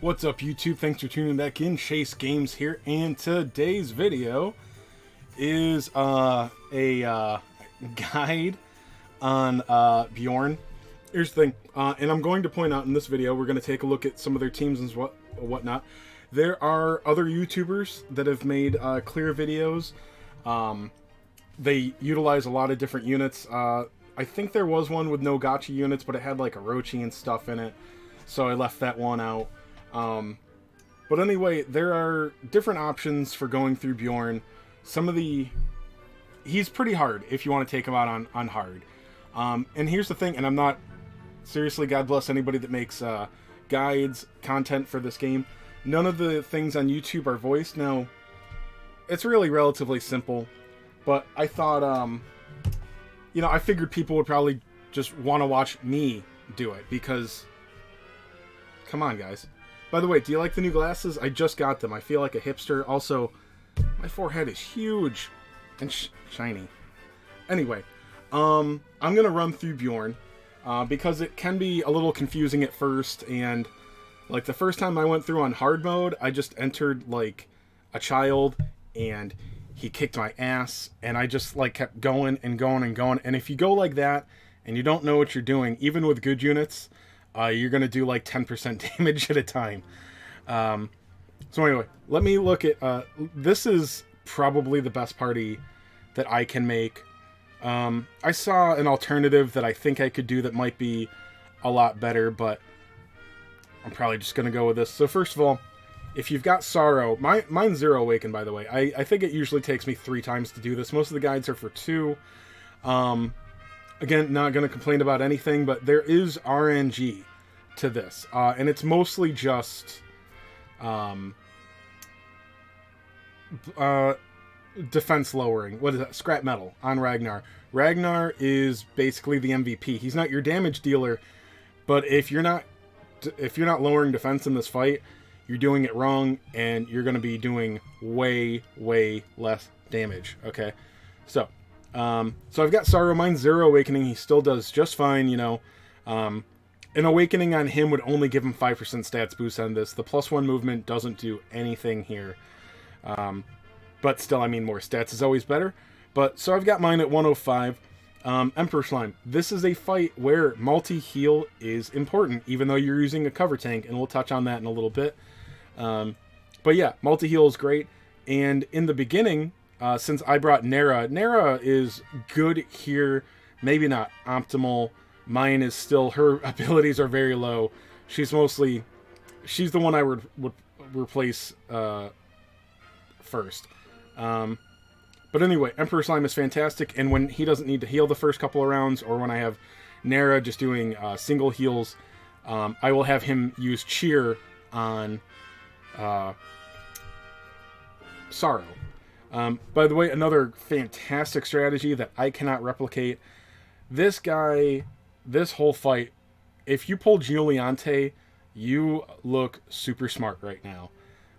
What's up, YouTube? Thanks for tuning back in. Chase Games here, and today's video is a guide on Bjorn. Here's the thing, and I'm going to point out in this video, we're going to take a look at some of their teams and whatnot. There are other YouTubers that have made clear videos. They utilize a lot of different units. I think there was one with no gotcha units, but it had like Orochi and stuff in it, so I left that one out. But anyway, there are different options for going through Bjorn. He's pretty hard if you want to take him out on hard. And here's the thing, and I'm not, seriously, God bless anybody that makes guides, content for this game. None of the things on YouTube are voiced. Now, it's really relatively simple, but I thought, I figured people would probably just want to watch me do it, because, come on, guys. By the way, do you like the new glasses? I just got them. I feel like a hipster. Also, my forehead is huge and shiny. Anyway, I'm going to run through Bjorn because it can be a little confusing at first. And like the first time I went through on hard mode, I just entered like a child and he kicked my ass. And I just like kept going and going and going. And if you go like that and you don't know what you're doing, even with good units, you're going to do like 10% damage at a time. So anyway, let me look at... this is probably the best party that I can make. I saw an alternative that I think I could do that might be a lot better, but I'm probably just going to go with this. So first of all, if you've got Sorrow... Mine's 0 Awaken, by the way. I think it usually takes me 3 times to do this. Most of the guides are for 2. Again, not going to complain about anything, but there is RNG to this. And it's mostly just defense lowering. What is that? Scrap metal on Ragnar. Ragnar is basically the MVP. He's not your damage dealer, but if you're not lowering defense in this fight, you're doing it wrong, and you're going to be doing way, way less damage. Okay, so I've got Sorrow. Mine's 0 Awakening. He still does just fine, An Awakening on him would only give him 5% stats boost on this. The +1 movement doesn't do anything here. But still, I mean, more stats is always better. So I've got mine at 105. Emperor Slime. This is a fight where multi-heal is important, even though you're using a cover tank, and we'll touch on that in a little bit. But yeah, multi-heal is great. And in the beginning... since I brought Nera is good here, maybe not optimal. Mine is still, her abilities are very low. She's the one I would replace first. But anyway, Emperor Slime is fantastic, and when he doesn't need to heal the first couple of rounds, or when I have Nera just doing single heals, I will have him use Cheer on Sorrow. By the way, another fantastic strategy that I cannot replicate. This guy, this whole fight, if you pull Giuliante, you look super smart right now.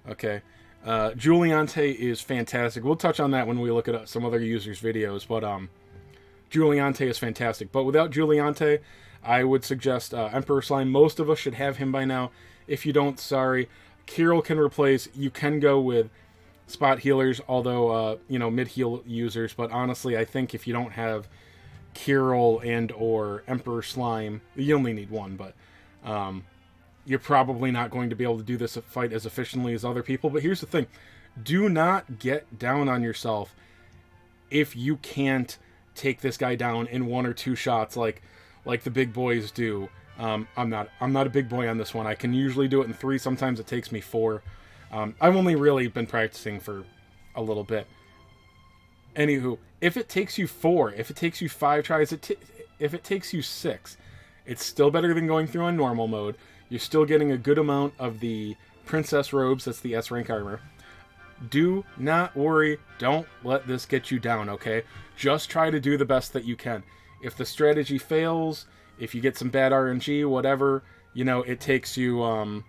Okay? Giuliante is fantastic. We'll touch on that when we look at some other users' videos, but Giuliante is fantastic. But without Giuliante, I would suggest Emperor Slime. Most of us should have him by now. If you don't, sorry. Kirill can replace. You can go with spot healers, although, mid-heal users, but honestly, I think if you don't have Kirill and or Emperor Slime, you only need one, but you're probably not going to be able to do this fight as efficiently as other people. But here's the thing, do not get down on yourself if you can't take this guy down in 1 or 2 shots like the big boys do. I'm not a big boy on this one. I can usually do it in 3, sometimes it takes me 4. I've only really been practicing for a little bit. Anywho, if it takes you 4, if it takes you 5 tries, if it takes you 6, it's still better than going through on normal mode. You're still getting a good amount of the Princess Robes, that's the S rank armor. Do not worry, don't let this get you down, okay? Just try to do the best that you can. If the strategy fails, if you get some bad RNG, whatever, it takes you an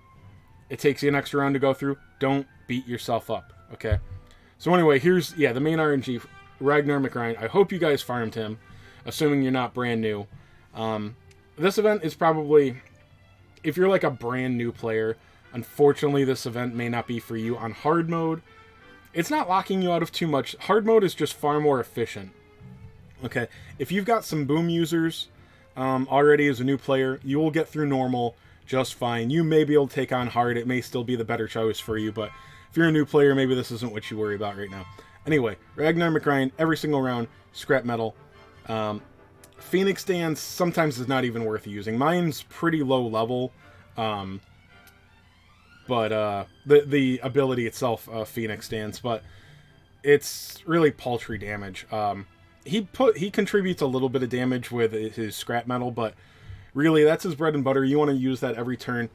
extra round to go through. Don't beat yourself up, okay? So anyway, here's, the main RNG, Ragnar McRyan. I hope you guys farmed him, assuming you're not brand new. This event is probably, if you're like a brand new player, Unfortunately, this event may not be for you on hard mode. It's not locking you out of too much. Hard mode is just far more efficient. Okay, if you've got some boom users already as a new player, you will get through normal just fine. You may be able to take on hard. It may still be the better choice for you, but if you're a new player, maybe this isn't what you worry about right now. Anyway, Ragnar McRyan, every single round, scrap metal. Phoenix Dance sometimes is not even worth using. Mine's pretty low level, but the ability itself, Phoenix Dance, but it's really paltry damage. He contributes a little bit of damage with his scrap metal, but really that's his bread and butter. You want to use that every turn.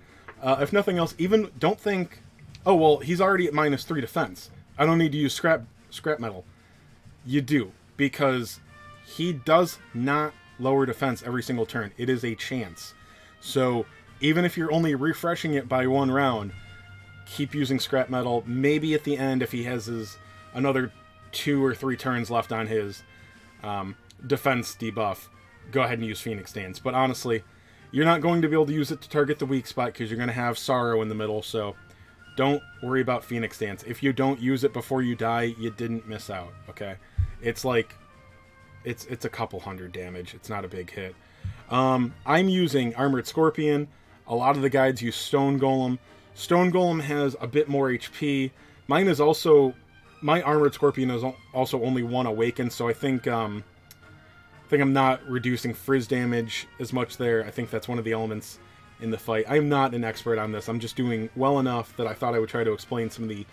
If nothing else, even don't think, oh well, he's already at -3 defense. I don't need to use scrap metal. You do, because he does not lower defense every single turn. It is a chance. So even if you're only refreshing it by 1 round, keep using scrap metal. Maybe at the end, if he has another 2 or 3 turns left on his defense debuff, go ahead and use Phoenix Dance. But honestly, you're not going to be able to use it to target the weak spot because you're going to have Sorrow in the middle, so don't worry about Phoenix Dance. If you don't use it before you die, you didn't miss out, okay? It's like, it's a couple hundred damage. It's not a big hit. I'm using Armored Scorpion. A lot of the guides use Stone Golem. Stone Golem has a bit more HP. Mine is also, my Armored Scorpion is also only 1 awakened, so I think I'm not reducing frizz damage as much there. I think that's one of the elements in the fight. I'm not an expert on this. I'm just doing well enough that I thought I would try to explain some of the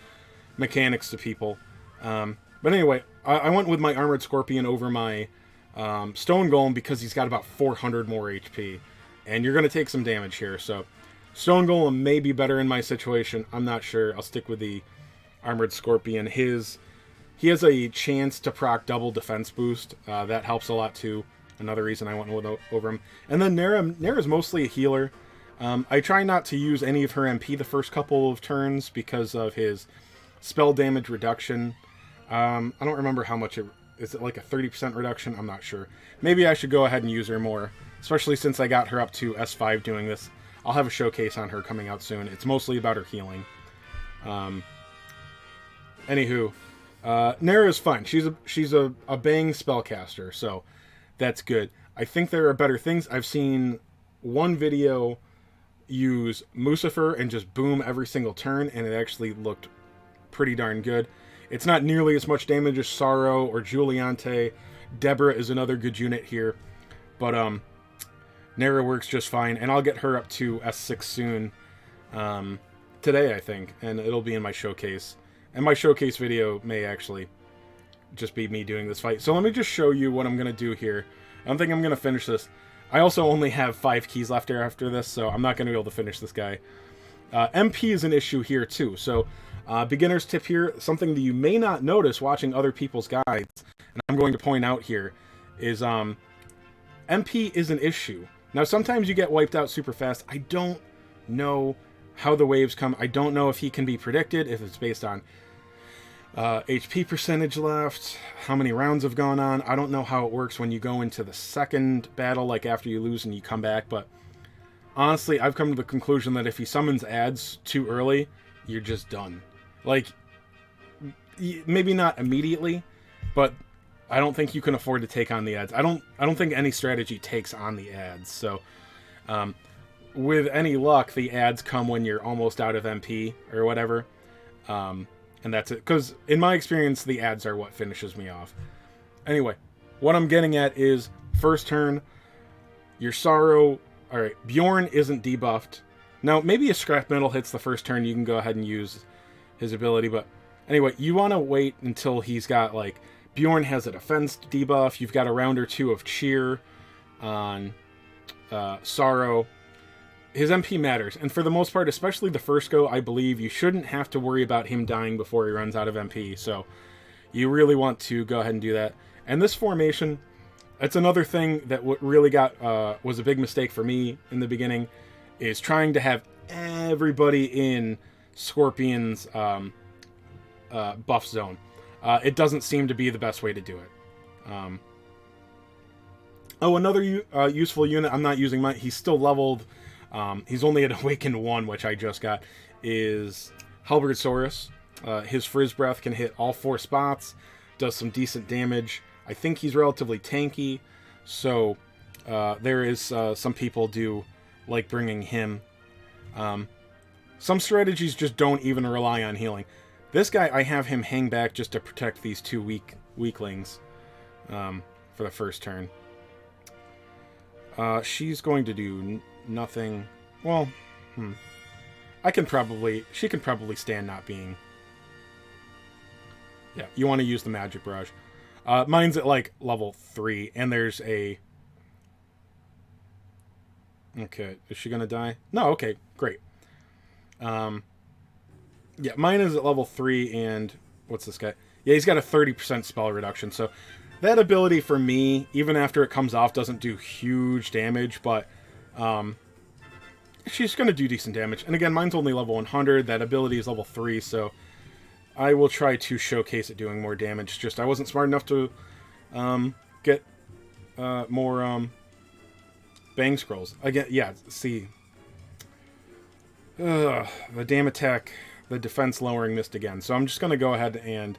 mechanics to people. But anyway, I went with my Armored Scorpion over my Stone Golem because he's got about 400 more HP. And you're going to take some damage here, so Stone Golem may be better in my situation. I'm not sure. I'll stick with the Armored Scorpion. He has a chance to proc double defense boost. That helps a lot too. Another reason I went over him. And then Nera's mostly a healer. I try not to use any of her MP the first couple of turns because of his spell damage reduction. I don't remember how much is it like a 30% reduction? I'm not sure. Maybe I should go ahead and use her more, especially since I got her up to S5 doing this. I'll have a showcase on her coming out soon. It's mostly about her healing. Anywho, Nera is fine. She's a bang spellcaster, so that's good. I think there are better things. I've seen one video use Mucifer and just boom every single turn, and it actually looked pretty darn good. It's not nearly as much damage as Sorrow or Juliante. Deborah is another good unit here, but Nera works just fine, and I'll get her up to S6 soon. Today, I think, and it'll be in my showcase. And my showcase video may actually just be me doing this fight. So let me just show you what I'm going to do here. I don't think I'm going to finish this. I also only have 5 keys left after this, so I'm not going to be able to finish this guy. MP is an issue here, too. So, beginner's tip here, something that you may not notice watching other people's guides, and I'm going to point out here, is MP is an issue. Now, sometimes you get wiped out super fast. I don't know how the waves come. I don't know if he can be predicted, if it's based on HP percentage left, how many rounds have gone on. I don't know how it works when you go into the second battle, like after you lose and you come back, but honestly, I've come to the conclusion that if he summons adds too early, you're just done. Like, maybe not immediately, but I don't think you can afford to take on the adds. I don't think any strategy takes on the adds, so with any luck, the adds come when you're almost out of MP or whatever. And that's it. Because in my experience, the adds are what finishes me off. Anyway, what I'm getting at is, first turn, your Sorrow... Alright, Bjorn isn't debuffed. Now, maybe if Scrap Metal hits the first turn, you can go ahead and use his ability. But anyway, you want to wait until he's got, like... Bjorn has a defense debuff. You've got a round or two of cheer on Sorrow. His MP matters, and for the most part, especially the first go, I believe you shouldn't have to worry about him dying before he runs out of MP, so you really want to go ahead and do that. And this formation, that's another thing that really was a big mistake for me in the beginning, is trying to have everybody in Scorpion's buff zone. It doesn't seem to be the best way to do it. Another useful unit, I'm not using mine, he's still leveled. He's only at Awakened 1, which I just got, is Helbergsaurus. His Frizz Breath can hit all 4 spots, does some decent damage. I think he's relatively tanky, so there is some people do like bringing him. Some strategies just don't even rely on healing. This guy, I have him hang back just to protect these 2 weaklings for the first turn. She's going to do nothing. Well, she can probably stand not being. Yeah, you want to use the Magic Barrage. Mine's at like level 3, and there's a. Okay, is she gonna die? No. Okay, great. Yeah, mine is at level 3, and what's this guy? Yeah, he's got a 30% spell reduction, so that ability for me, even after it comes off, doesn't do huge damage, but she's going to do decent damage. And again, mine's only level 100, that ability is level 3, so I will try to showcase it doing more damage. Just I wasn't smart enough to get more bang scrolls. Again, yeah, see. The damn attack, the defense lowering missed again. So I'm just going to go ahead and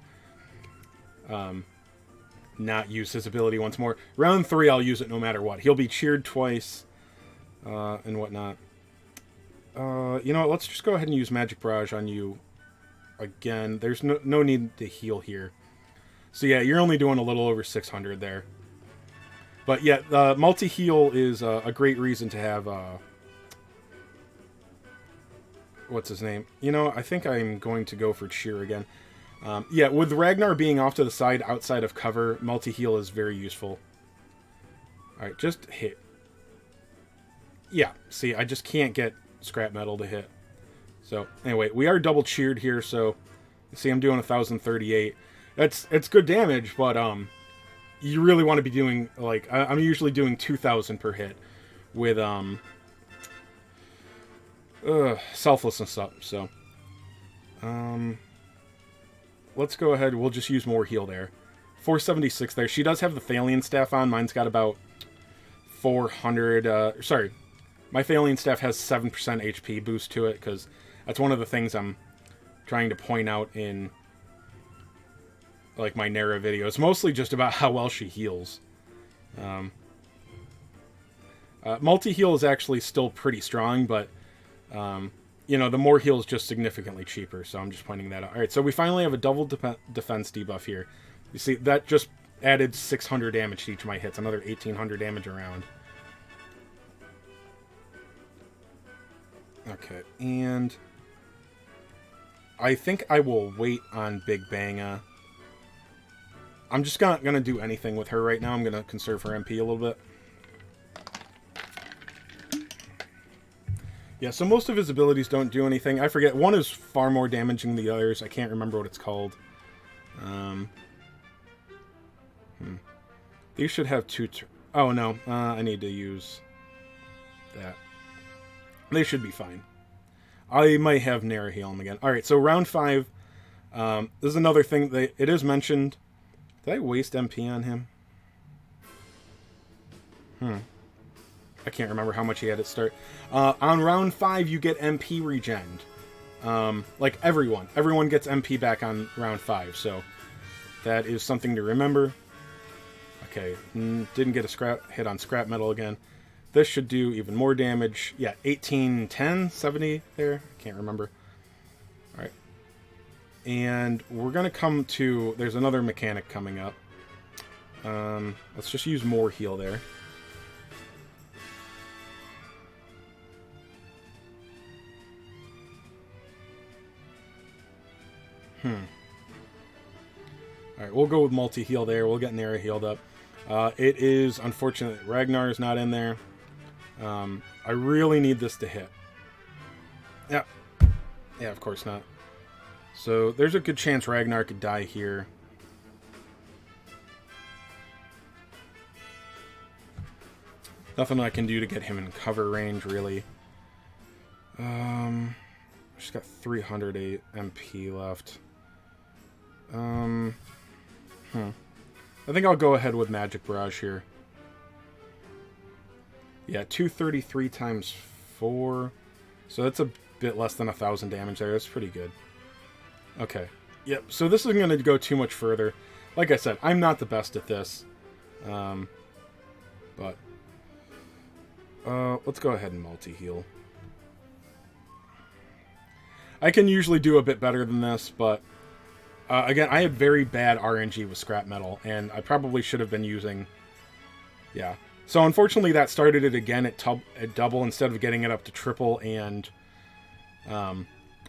not use his ability once more. Round 3, I'll use it no matter what. He'll be cheered twice and whatnot. You know what? Let's just go ahead and use Magic Barrage on you again. There's no need to heal here. So yeah, you're only doing a little over 600 there. But yeah, multi-heal is a great reason to have... what's his name? You know, I think I'm going to go for cheer again. Yeah, with Ragnar being off to the side outside of cover, multi-heal is very useful. Alright, just hit. Yeah, see, I just can't get scrap metal to hit. So, anyway, we are double cheered here, so you see I'm doing 1038. It's good damage, but you really want to be doing, like, I'm usually doing 2000 per hit with selflessness up, so let's go ahead. We'll just use more heal there. 476 there. She does have the Thalian Staff on. Mine's got about 400. Sorry, my Thalian Staff has 7% HP boost to it, because that's one of the things I'm trying to point out in like my Nera videos. Mostly just about how well she heals. Multi-heal is actually still pretty strong, but you know, the more heal is just significantly cheaper, so I'm just pointing that out. Alright, so we finally have a double defense debuff here. You see, that just added 600 damage to each of my hits, another 1800 damage around. Okay, and I think I will wait on Big Banga. I'm just not going to do anything with her right now. I'm going to conserve her MP a little bit. Yeah, so most of his abilities don't do anything. I forget. One is far more damaging than the others. I can't remember what it's called. These should have 2... Oh, no. I need to use that. They should be fine. I might have Nera heal him again. Alright, so round 5. This is another thing that it is mentioned. Did I waste MP on him? I can't remember how much he had at start. On round 5, you get MP regen. Like everyone. Everyone gets MP back on round 5, so that is something to remember. Okay, didn't get a hit on scrap metal again. This should do even more damage. Yeah, 18, 10, 70 there. Can't remember. Alright. And we're going to come to... There's another mechanic coming up. Let's just use more heal there. Alright, we'll go with multi-heal there. We'll get Nera healed up. It is unfortunate that Ragnar is not in there. I really need this to hit. Yeah. Yeah, of course not. So there's a good chance Ragnar could die here. Nothing I can do to get him in cover range, really. Just got 308 MP left. I think I'll go ahead with Magic Barrage here. Yeah, 233 times 4. So that's a bit less than 1,000 damage there. That's pretty good. Okay. Yep. So this isn't going to go too much further. Like I said, I'm not the best at this. But let's go ahead and multi-heal. I can usually do a bit better than this, but again, I had very bad RNG with scrap metal, and I probably should have been using... Yeah. So unfortunately, that started it again at double instead of getting it up to triple and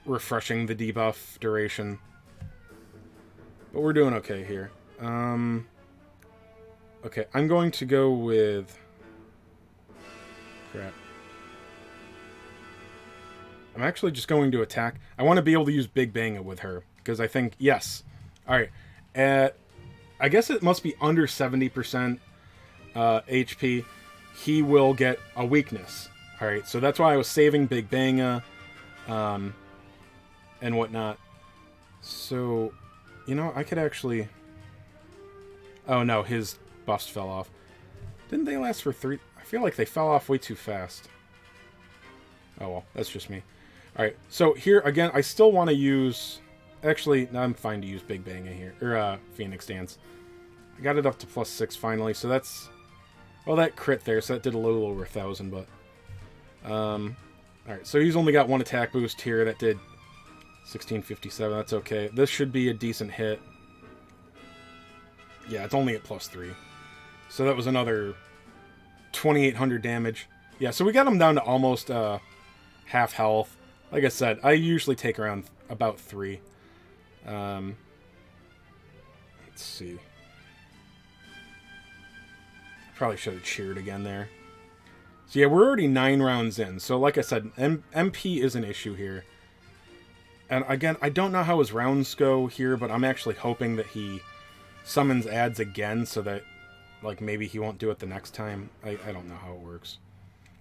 refreshing the debuff duration. But we're doing okay here. Okay, I'm going to go with... Crap. I'm actually just going to attack. I want to be able to use Big Banga with her, because I think... Yes. Alright. I guess it must be under 70% HP. He will get a weakness. Alright, so that's why I was saving Big Banga and whatnot. So, you know, I could actually... Oh no, his buffs fell off. Didn't they last for 3... I feel like they fell off way too fast. Oh well, that's just me. Alright, so here, again, I still want to use... Actually, no, I'm fine to use Big Banga here. Or, Phoenix Dance. I got it up to +6 finally, so that's... Well, that crit there, so that did a little over 1,000, but... Alright, so he's only got one attack boost here. That did 1657. That's okay. This should be a decent hit. Yeah, it's only at +3. So that was another 2,800 damage. Yeah, so we got him down to almost half health. Like I said, I usually take around about 3. Let's see. Probably should have cheered again there. So yeah, we're already 9 rounds in. So like I said, MP is an issue here. And again, I don't know how his rounds go here, but I'm actually hoping that he summons ads again so that, like, maybe he won't do it the next time. I don't know how it works.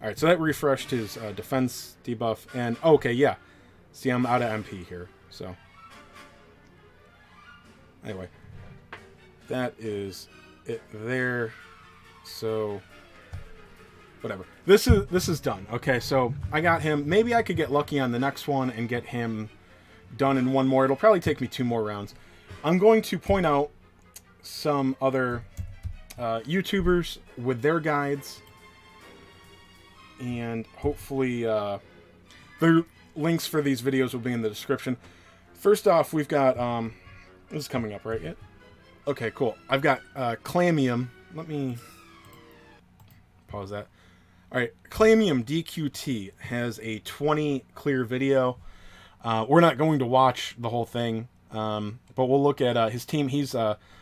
Alright, so that refreshed his defense debuff. And, oh, okay, yeah. See, I'm out of MP here, so. Anyway. That is it there. So, whatever. This is done. Okay, so I got him. Maybe I could get lucky on the next one and get him done in one more. It'll probably take me 2 more rounds. I'm going to point out some other YouTubers with their guides, and hopefully their links for these videos will be in the description. First off, we've got this is coming up right yet. Okay, cool. I've got Clamium. Let me pause that. All right, Clamium DQT has a 20 clear video. We're not going to watch the whole thing, but we'll look at his team. He's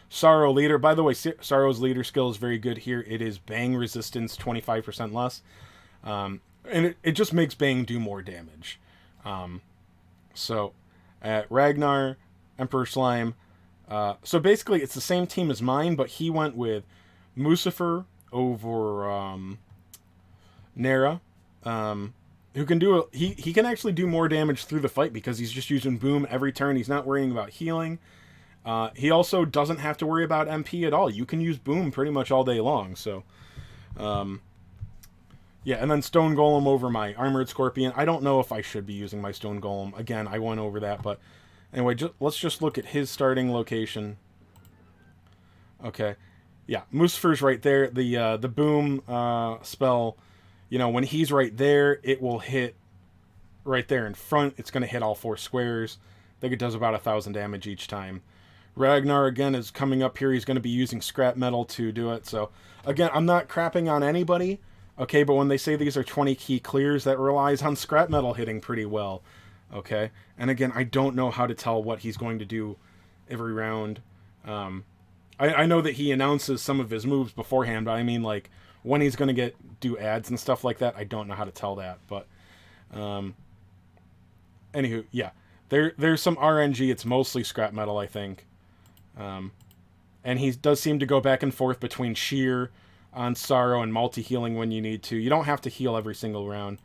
Sorrow leader. By the way, Sorrow's leader skill is very good here. It is bang resistance 25% less. And it just makes bang do more damage. So at Ragnar, Emperor Slime. So basically it's the same team as mine, but he went with Mucifer over Nera. Who can do he can actually do more damage through the fight because he's just using boom every turn. He's not worrying about healing. He also doesn't have to worry about MP at all. You can use boom pretty much all day long. So, yeah, and then Stone Golem over my Armored Scorpion. I don't know if I should be using my Stone Golem. Again, I went over that, but anyway, let's just look at his starting location. Okay, yeah, Mucifer's right there. The boom spell, you know, when he's right there, it will hit right there in front. It's going to hit all 4 squares. I think it does about 1,000 damage each time. Ragnar, again, is coming up here. He's going to be using scrap metal to do it. So, again, I'm not crapping on anybody, okay? But when they say these are 20 key clears, that relies on scrap metal hitting pretty well, okay? And, again, I don't know how to tell what he's going to do every round. I know that he announces some of his moves beforehand, but I mean, like, when he's going to do ads and stuff like that, I don't know how to tell that. But, anywho, yeah. There's some RNG. It's mostly scrap metal, I think. And he does seem to go back and forth between sheer on Sorrow and multi-healing when you need to. You don't have to heal every single round.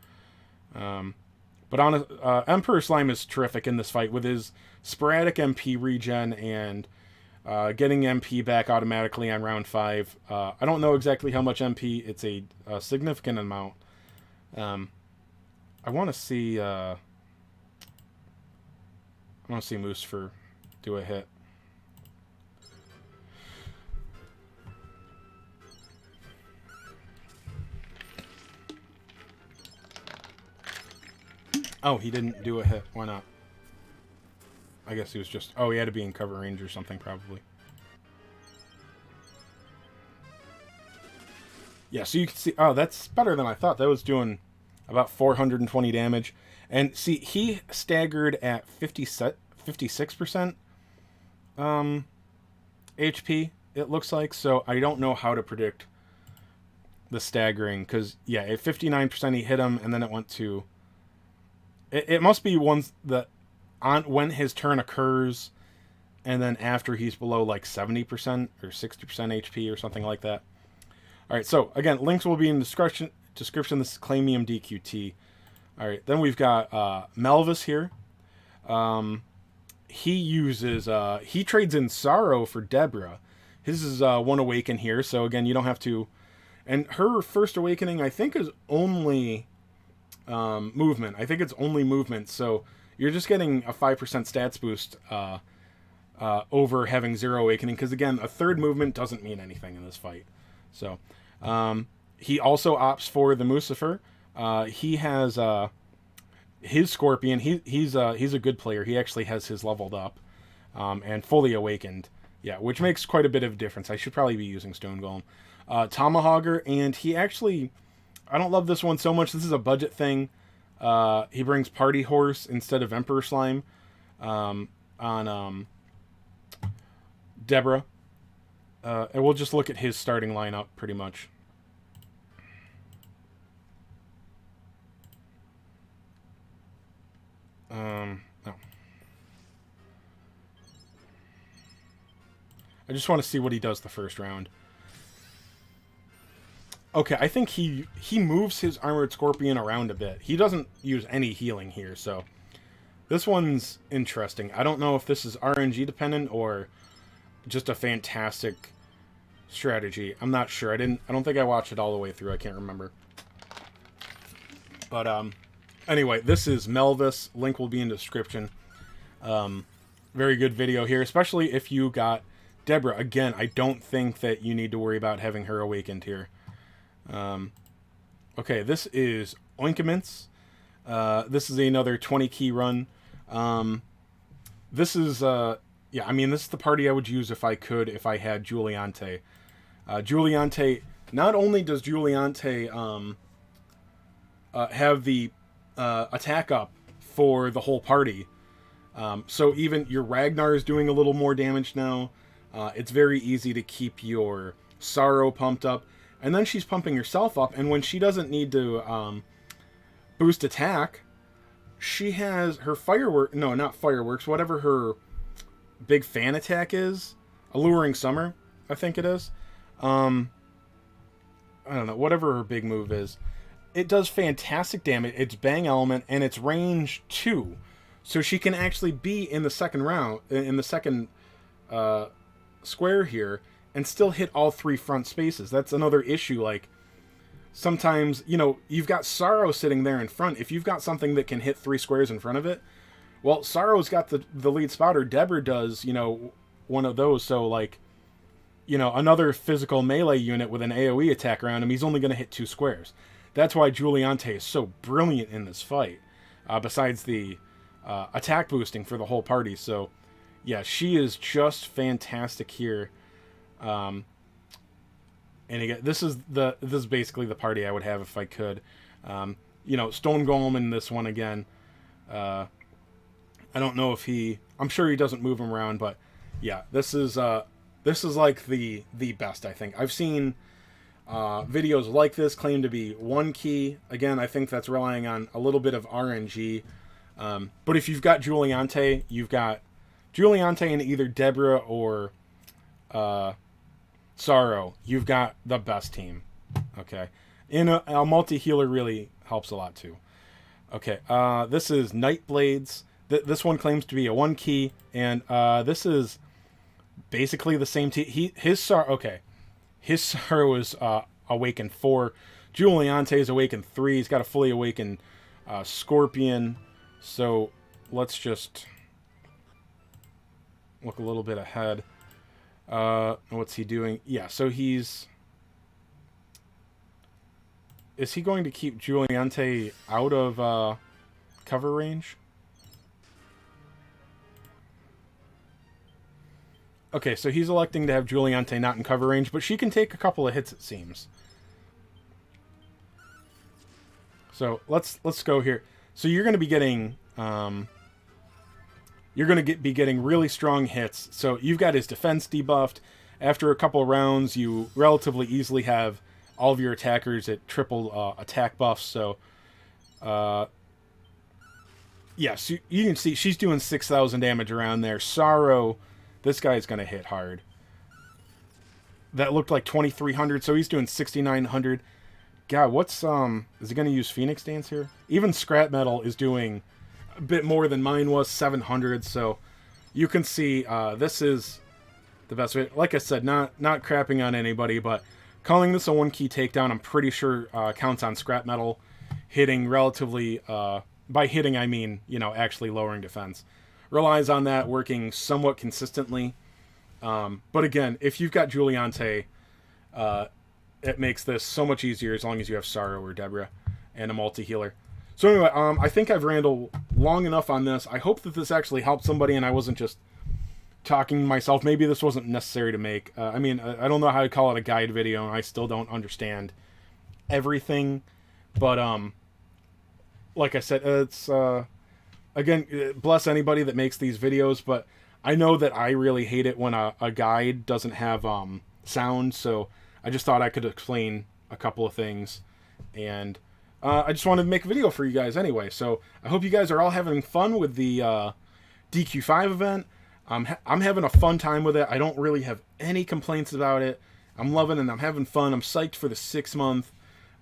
But on Emperor Slime is terrific in this fight with his sporadic MP regen and getting MP back automatically on round 5. I don't know exactly how much MP. It's a significant amount. I want to see... I want to see Moose for do a hit. Oh, he didn't do a hit. Why not? I guess he was just... Oh, he had to be in cover range or something, probably. Yeah, so you can see... Oh, that's better than I thought. That was doing about 420 damage. And see, he staggered at 56% HP, it looks like. So I don't know how to predict the staggering. Because, yeah, at 59% he hit him, and then it went to... It must be ones that... on when his turn occurs, and then after he's below like 70% or 60% HP or something like that. All right, so again, links will be in the description. This is Claimium DQT. All right, then we've got Melvis here. He uses he trades in Sorrow for Deborah. His is one awaken here, so again, you don't have to. And her first awakening, I think, is only movement. I think it's only movement, so you're just getting a 5% stats boost over having 0 awakening, because again, a third movement doesn't mean anything in this fight. So he also opts for the Mucifer. He has his Scorpion. He's a good player. He actually has his leveled up and fully awakened. Yeah, which makes quite a bit of difference. I should probably be using Stone Golem. Tomahawker, and he actually... I don't love this one so much. This is a budget thing. He brings Party Horse instead of Emperor Slime on Deborah. And we'll just look at his starting lineup pretty much. No. I just want to see what he does the first round. Okay, I think he moves his Armored Scorpion around a bit. He doesn't use any healing here, so this one's interesting. I don't know if this is RNG dependent or just a fantastic strategy. I'm not sure. I don't think I watched it all the way through. I can't remember. But anyway, this is Melvis. Link will be in the description. Very good video here, especially if you got Deborah. Again, I don't think that you need to worry about having her awakened here. Okay, this is Oinkaments. This is another 20 key run. This is, yeah, I mean, this is the party I would use if I had Giuliante. Giuliante, not only does Giuliante, have the, attack up for the whole party, so even your Ragnar is doing a little more damage now. It's very easy to keep your Sorrow pumped up. And then she's pumping herself up, and when she doesn't need to boost attack, she has her firework... No, not fireworks. Whatever her big fan attack is. Alluring Summer, I think it is. I don't know. Whatever her big move is. It does fantastic damage. It's Bang Element, and it's range 2. So she can actually be in the second round... In the second square here... and still hit all 3 front spaces. That's another issue. Like, sometimes, you know, you've got Sorrow sitting there in front. If you've got something that can hit 3 squares in front of it, well, Sorrow's got the lead spotter. Deborah does, you know, one of those. So, like, you know, another physical melee unit with an AoE attack around him, he's only going to hit 2 squares. That's why Giuliante is so brilliant in this fight, besides the attack boosting for the whole party. So, yeah, she is just fantastic here. And again, this is basically the party I would have if I could. You know, Stone Golem in this one again. I don't know if I'm sure he doesn't move him around, but yeah, this is like the best, I think. I've seen videos like this claim to be 1 key. Again, I think that's relying on a little bit of RNG. But if you've got Giuliante, you've got Giuliante and either Deborah or Sorrow, you've got the best team. Okay, in a multi-healer really helps a lot too. Okay, this is Nightblades. This one claims to be a 1 key, and this is basically the same team. His Sorrow is awakened 4. Giuliante is awakened 3. He's got a fully awakened Scorpion. So let's just look a little bit ahead. What's he doing? Yeah, so he's... Is he going to keep Giuliante out of cover range? Okay, so he's electing to have Giuliante not in cover range, but she can take a couple of hits, it seems. So let's go here. So you're going to be getting be getting really strong hits. So you've got his defense debuffed. After a couple of rounds, you relatively easily have all of your attackers at triple attack buffs. So yeah, so you can see she's doing 6,000 damage around there. Sorrow, this guy's going to hit hard. That looked like 2,300, so he's doing 6,900. God, what's is he going to use Phoenix Dance here? Even Scrap Metal is doing a bit more than mine was, 700. So you can see this is the best way. Like I said, not crapping on anybody, but calling this a 1-key takedown, I'm pretty sure counts on Scrap Metal hitting relatively. By hitting, I mean, you know, actually lowering defense. Relies on that working somewhat consistently. But again, if you've got Giuliante, it makes this so much easier as long as you have Sorrow or Deborah and a multi-healer. So anyway, I think I've rambled long enough on this. I hope that this actually helped somebody and I wasn't just talking to myself. Maybe this wasn't necessary to make. I mean, I don't know how to call it a guide video, and I still don't understand everything. But like I said, it's again, bless anybody that makes these videos, but I know that I really hate it when a guide doesn't have sound, so I just thought I could explain a couple of things, and I just wanted to make a video for you guys anyway. So I hope you guys are all having fun with the DQ5 event. I'm having a fun time with it. I don't really have any complaints about it. I'm loving it and I'm having fun. I'm psyched for the 6 month.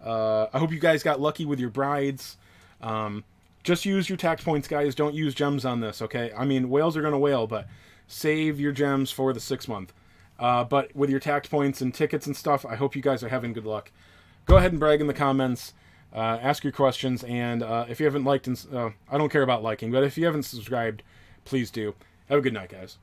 I hope you guys got lucky with your brides. Just use your tact points, guys. Don't use gems on this, okay? I mean, whales are going to whale, but save your gems for the 6 month. But with your tact points and tickets and stuff, I hope you guys are having good luck. Go ahead and brag in the comments. Ask your questions. And if you haven't liked, I don't care about liking, but if you haven't subscribed, please do. Have a good night, guys.